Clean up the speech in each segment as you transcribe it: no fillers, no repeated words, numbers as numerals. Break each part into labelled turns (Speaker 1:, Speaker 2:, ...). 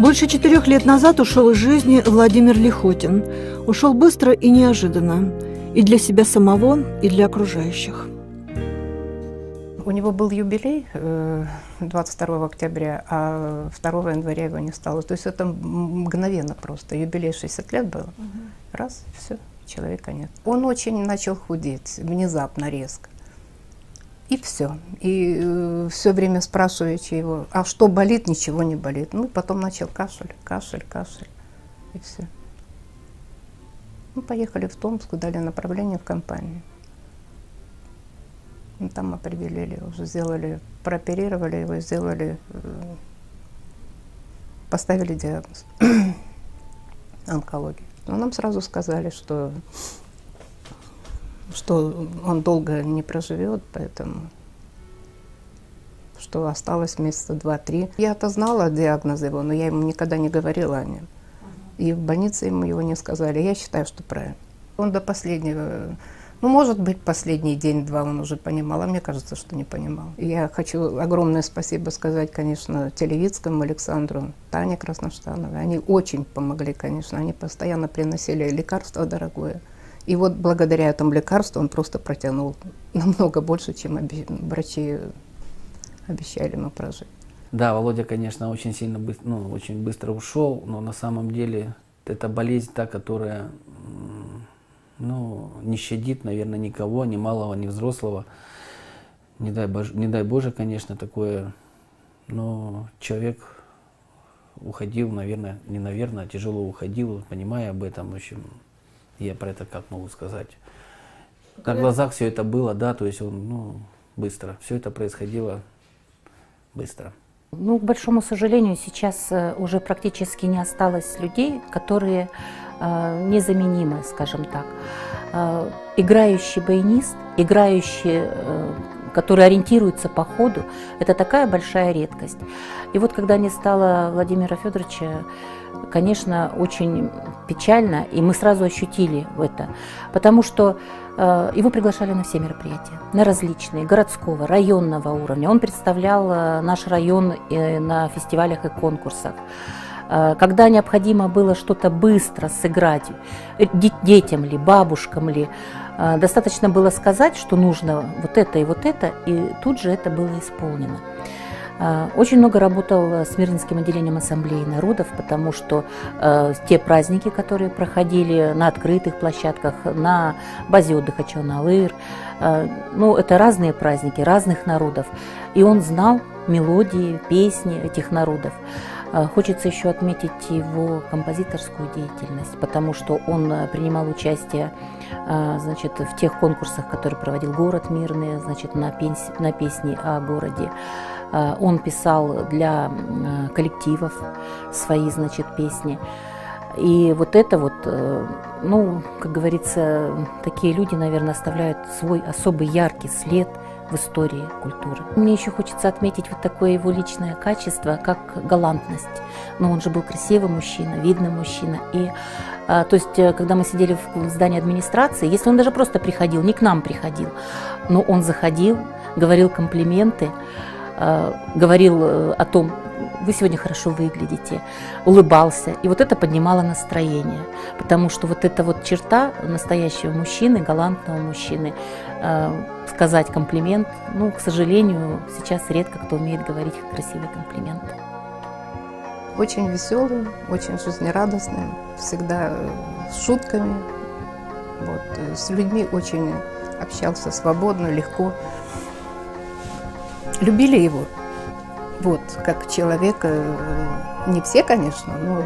Speaker 1: Больше 4 лет назад ушел из жизни Владимир Лихотин. Ушел быстро и неожиданно. И для себя самого, и для окружающих.
Speaker 2: У него был юбилей 22 октября, а 2 января его не стало. То есть это мгновенно просто. Юбилей 60 лет был. Раз, все, человека нет. Он очень начал худеть, внезапно, резко. И все. И все время спрашиваете его, а что болит? Ничего не болит. Ну, потом начал кашель. И все. Мы поехали в Томск, дали направление в компанию. И там определили, уже сделали, прооперировали его, сделали, поставили диагноз онкология. Но нам сразу сказали, что он долго не проживет, поэтому что осталось месяца 2-3. Я-то знала диагноз его, но я ему никогда не говорила о нем. И в больнице ему его не сказали. Я считаю, что правильно. Он до последнего, ну, может быть, последний день-два он уже понимал, а мне кажется, что не понимал. И я хочу огромное спасибо сказать, конечно, Телевицкому Александру, Тане Красноштановой. Они очень помогли, конечно. Они постоянно приносили лекарство дорогое. И вот благодаря этому лекарству он просто протянул намного больше, чем врачи обещали ему прожить.
Speaker 3: Да, Володя, конечно, очень сильно, очень быстро ушел, но на самом деле это болезнь та, которая, не щадит, наверное, никого, ни малого, ни взрослого. Не дай Боже, конечно, такое, но человек уходил, наверное, тяжело уходил, понимая об этом, в общем, я про это как могу сказать. На глазах все это было, да, то есть он, быстро, все это происходило быстро.
Speaker 4: К большому сожалению, сейчас уже практически не осталось людей, которые незаменимы, скажем так. Играющий баянист, который ориентируется по ходу, это такая большая редкость. И вот когда не стало Владимира Федоровича, конечно, очень печально, и мы сразу ощутили это, потому что его приглашали на все мероприятия, на различные, городского, районного уровня. Он представлял наш район на фестивалях и конкурсах. Когда необходимо было что-то быстро сыграть, детям ли, бабушкам ли, достаточно было сказать, что нужно вот это, и тут же это было исполнено. Очень много работал с Мирнинским отделением Ассамблеи народов, потому что те праздники, которые проходили на открытых площадках, на базе отдыха Чоналыр, это разные праздники разных народов, и он знал мелодии, песни этих народов. Хочется еще отметить его композиторскую деятельность, потому что он принимал участие в тех конкурсах, которые проводил город Мирный, на песни о городе. Он писал для коллективов свои, песни. И вот это как говорится, такие люди, наверное, оставляют свой особый яркий след в истории культуры. Мне еще хочется отметить вот такое его личное качество, как галантность. Он же был красивый мужчина, видный мужчина. И, то есть, когда мы сидели в здании администрации, если он даже просто приходил, не к нам приходил, но он заходил, говорил комплименты, говорил о том, вы сегодня хорошо выглядите, улыбался. И вот это поднимало настроение. Потому что вот эта вот черта настоящего мужчины, галантного мужчины, сказать комплимент, к сожалению, сейчас редко кто умеет говорить красивые комплименты.
Speaker 2: Очень веселый, очень жизнерадостный, всегда с шутками. С людьми очень общался свободно, легко. Любили его, как человека, не все, конечно, но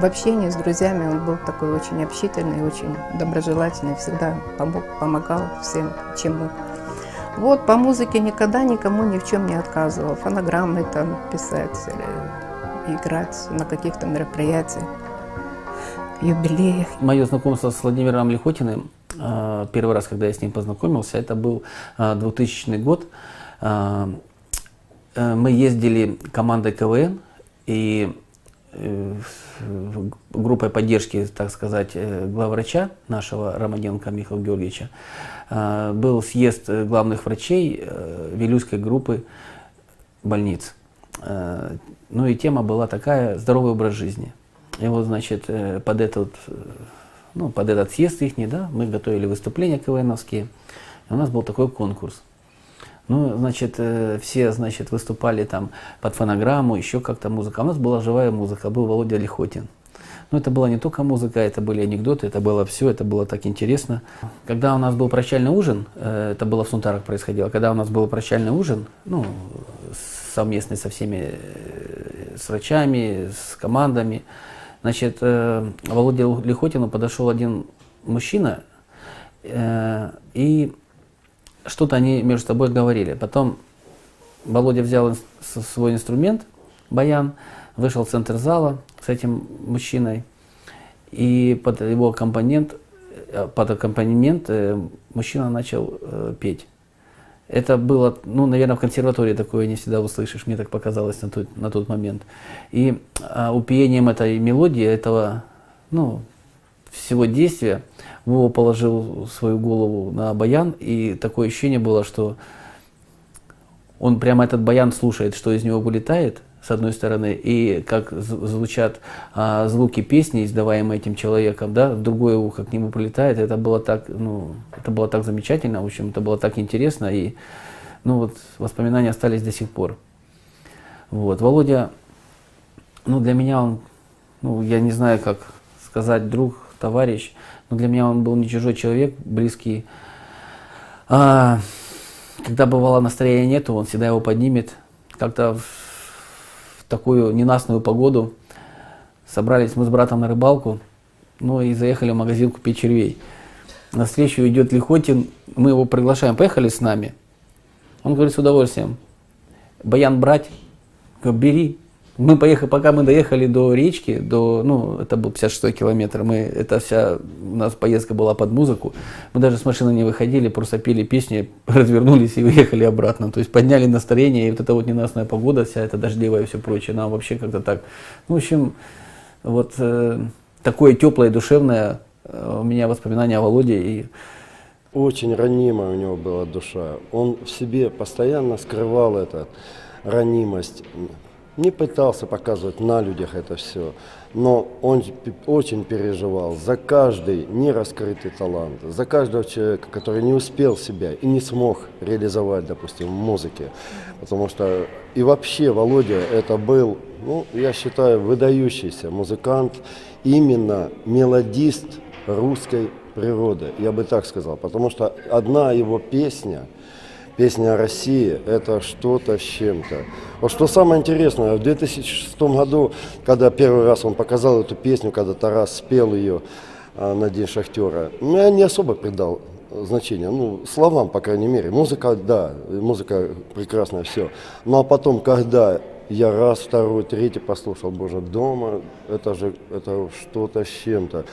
Speaker 2: в общении с друзьями он был такой очень общительный, очень доброжелательный, всегда помогал всем, чем мог. По музыке никогда никому ни в чем не отказывал, фонограммы там писать, играть на каких-то мероприятиях, юбилеях.
Speaker 3: Мое знакомство с Владимиром Лихотиным, первый раз, когда я с ним познакомился, это был 2000 год. Мы ездили командой КВН и группой поддержки, так сказать, главврача нашего Романенко Михаила Георгиевича. Был съезд главных врачей Вилюйской группы больниц. Ну и тема была такая: здоровый образ жизни. И вот, значит, под этот съезд их, да, мы готовили выступления КВНовские, и у нас был такой конкурс. Ну, значит, все, значит, выступали там под фонограмму, еще как-то музыка. А у нас была живая музыка, был Володя Лихотин. Но это была не только музыка, это были анекдоты, это было все, это было так интересно. Когда у нас был прощальный ужин, это было в Сунтарах происходило, когда у нас был прощальный ужин, ну, совместный со всеми, с врачами, с командами, значит, Володе Лихотину подошел один мужчина, и что-то они между собой говорили. Потом Володя взял свой инструмент, баян, вышел в центр зала с этим мужчиной, и под его аккомпанемент мужчина начал петь. Это было, ну, наверное, в консерватории такое не всегда услышишь, мне так показалось на тот момент. И упоением этой мелодии, этого, ну, всего действия, Вова положил свою голову на баян, и такое ощущение было, что он прямо этот баян слушает, что из него вылетает, с одной стороны, и как звучат звуки песни, издаваемые этим человеком, да, в другое ухо к нему прилетает. Это было так, ну, это было так замечательно, в общем, это было так интересно, и, ну, вот, воспоминания остались до сих пор. Вот. Володя, ну, для меня он, ну, я не знаю, как сказать, друг, товарищ, но для меня он был не чужой человек, близкий. Когда бывало настроения нету, он всегда его поднимет. Как-то в такую ненастную погоду собрались мы с братом на рыбалку, ну и заехали в магазин купить червей. Навстречу идет Лихотин, мы его приглашаем, поехали с нами. Он говорит: с удовольствием. Баян брать? Говорю: бери. Мы поехали, пока мы доехали до речки, ну, это был 56-й километр, у нас поездка была под музыку, мы даже с машины не выходили, просто пели песни, развернулись и уехали обратно, то есть подняли настроение, и вот эта вот ненастная погода, вся эта дождливая и все прочее, нам вообще как-то так, ну, в общем, вот такое теплое, душевное у меня воспоминание о Володе. И
Speaker 5: очень ранимая у него была душа, он в себе постоянно скрывал эту ранимость. Не пытался показывать на людях это все, но он очень переживал за каждый нераскрытый талант, за каждого человека, который не успел себя и не смог реализовать, допустим, в музыке. Потому что и вообще Володя это был, ну, я считаю, выдающийся музыкант, именно мелодист русской природы, я бы так сказал. Потому что одна его песня о России – это что-то с чем-то. Вот что самое интересное, в 2006 году, когда первый раз он показал эту песню, когда Тарас спел ее на День шахтера, я не особо придал значения, ну, словам, по крайней мере. Музыка, да, музыка прекрасная, все. Ну, а потом, когда я раз, второй, третий послушал, боже, дома, это что-то с чем-то.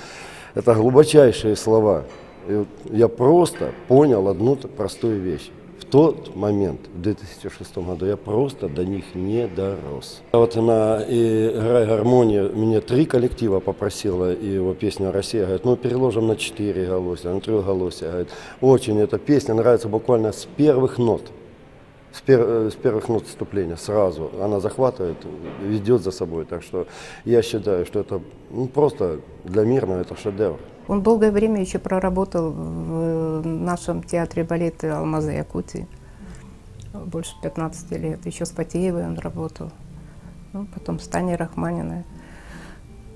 Speaker 5: Это глубочайшие слова. И вот я просто понял одну простую вещь. В тот момент, в 2006 году, я просто до них не дорос. Вот на «Играй гармонию» меня 3 коллектива попросила его песню «Россия». Говорит, ну переложим на 4 голоса, на 3 голоса. Говорит, очень эта песня нравится буквально с первых нот. С первых нот вступления сразу. Она захватывает, ведет за собой. Так что я считаю, что это просто для Мирного это шедевр.
Speaker 2: Он долгое время еще проработал в нашем театре балета «Алмазы Якутии». Больше 15 лет. Еще с Патеевой он работал. Ну, потом с Таней Рахманиной.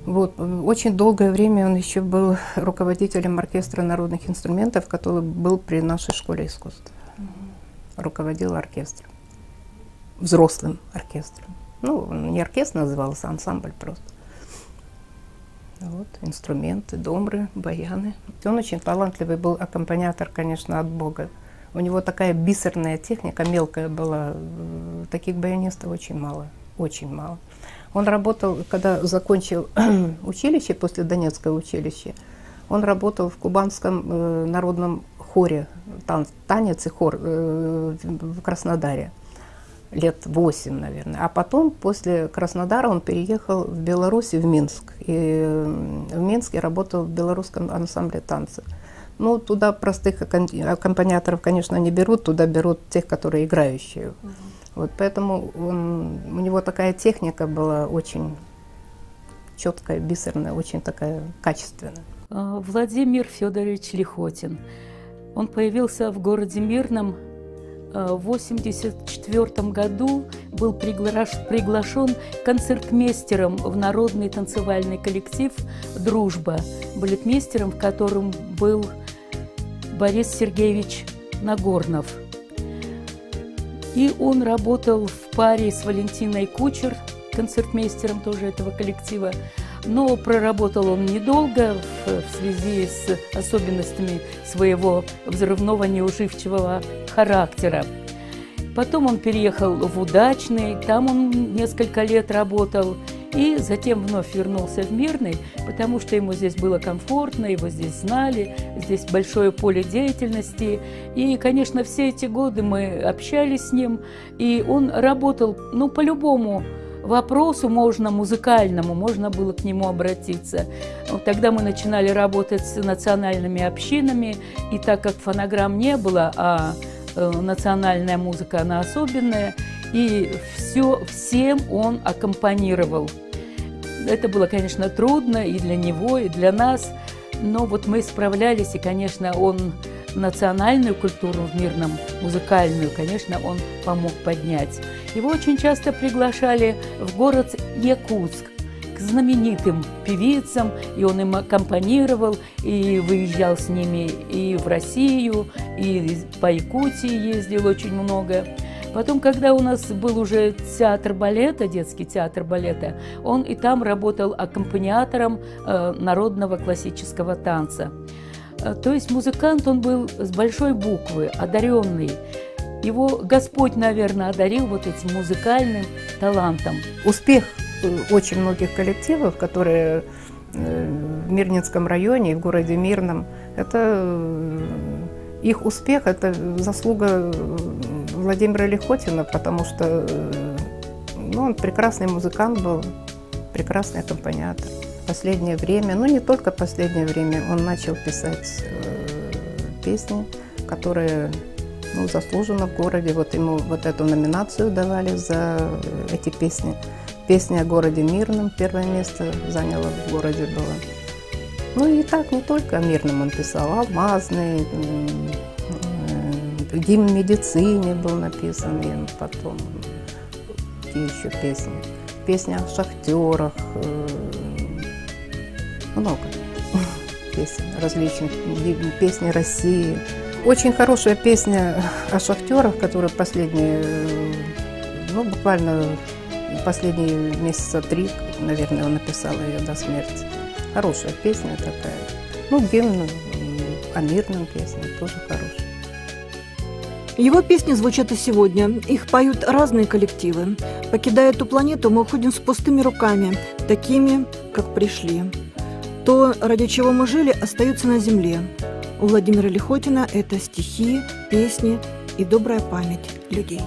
Speaker 2: Вот. Очень долгое время он еще был руководителем оркестра народных инструментов, который был при нашей школе искусств. Руководил оркестром. Взрослым оркестром. Ну, не оркестр назывался, а ансамбль просто. Вот, инструменты, домры, баяны. Он очень талантливый был аккомпаниатор, конечно, от Бога. У него такая бисерная техника, мелкая была. Таких баянистов очень мало, очень мало. Он работал, когда закончил училище, после Донецкого училища, он работал в кубанском народном хоре, танец и хор в Краснодаре. Лет 8, наверное. А потом, после Краснодара, он переехал в Беларусь, в Минск. И в Минске работал в белорусском ансамбле танца. Ну, туда простых аккомпаниаторов, конечно, не берут, туда берут тех, которые играющие. Вот поэтому у него такая техника была очень четкая, бисерная, очень такая качественная.
Speaker 6: Владимир Федорович Лихотин. Он появился в городе Мирном в 1984 году, был приглашен концертмейстером в народный танцевальный коллектив «Дружба», балетмейстером, в котором был Борис Сергеевич Нагорнов. И он работал в паре с Валентиной Кучер, концертмейстером тоже этого коллектива. Но проработал он недолго в связи с особенностями своего взрывного неуживчивого характера. Потом он переехал в Удачный, там он несколько лет работал, и затем вновь вернулся в Мирный, потому что ему здесь было комфортно, его здесь знали, здесь большое поле деятельности. И, конечно, все эти годы мы общались с ним, и он работал, по любому вопросу музыкальному, можно было к нему обратиться. Тогда мы начинали работать с национальными общинами, и так как фонограмм не было, а национальная музыка, она особенная, и всем он аккомпанировал. Это было, конечно, трудно и для него, и для нас, но вот мы справлялись, и, конечно, он национальную культуру в Мирном, музыкальную, конечно, он помог поднять. Его очень часто приглашали в город Якутск к знаменитым певицам, и он им аккомпанировал, и выезжал с ними и в Россию, и по Якутии ездил очень много. Потом, когда у нас был уже театр балета, детский театр балета, он и там работал аккомпаниатором народного классического танца. То есть музыкант он был с большой буквы, одаренный. Его Господь, наверное, одарил вот этим музыкальным талантом.
Speaker 2: Успех очень многих коллективов, которые в Мирнинском районе и в городе Мирном, их успех – это заслуга Владимира Лихотина, потому что он прекрасный музыкант был, прекрасный аккомпаниатор. В последнее время, не только в последнее время, он начал писать песни, которые заслуженно в городе. Вот ему вот эту номинацию давали за эти песни. Песня о городе Мирном, первое место заняло в городе было. И так не только о Мирном он писал, «Алмазный», «Гимн медицине» был написан им потом. Какие еще песни? Песни о шахтерах. Много песен различных, песни России. Очень хорошая песня о шахтерах, которая буквально последние месяца 3, наверное, он написал ее до смерти. Хорошая песня такая. Гимн о Мирном песня тоже хорошая.
Speaker 1: Его песни звучат и сегодня. Их поют разные коллективы. Покидая эту планету, мы уходим с пустыми руками, такими, как пришли. То, ради чего мы жили, остается на земле. У Владимира Лихотина это стихи, песни и добрая память людей.